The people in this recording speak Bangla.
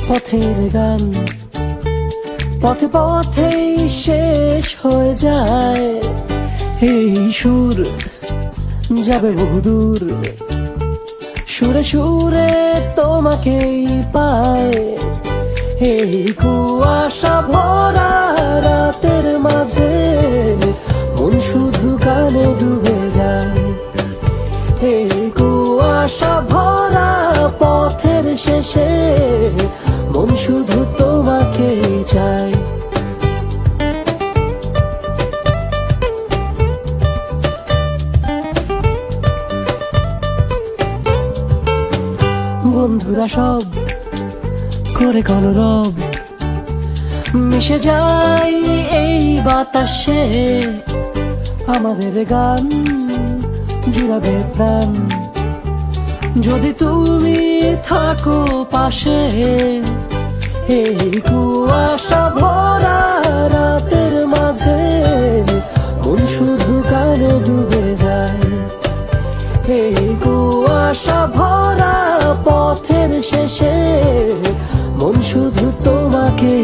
পথের গান পথে পথেই শেষ হয়ে যায়, এই সুর যাবে বহুদূর, সুরে সুরে তোমাকেই পায়। এই কুয়াশা ভরা রাতের মাঝে মন শুধু গানে ডুবে যায়, এই কুয়াশা ভরা পথের শেষে মন শুধু তোমাকেই চায়। বন্ধুরা সব করে কলরব, মিশে যাই এই বাতাসে, আমাদের গান জুড়াবে প্রাণ। যদি তুমি থাকো পাশে, এই কুয়াশা ভরা রাতের মাঝে মন শুধু গানে ডুবে যায়, এই কুয়াশা ভরা পথের শেষে মন শুধু তোমাকে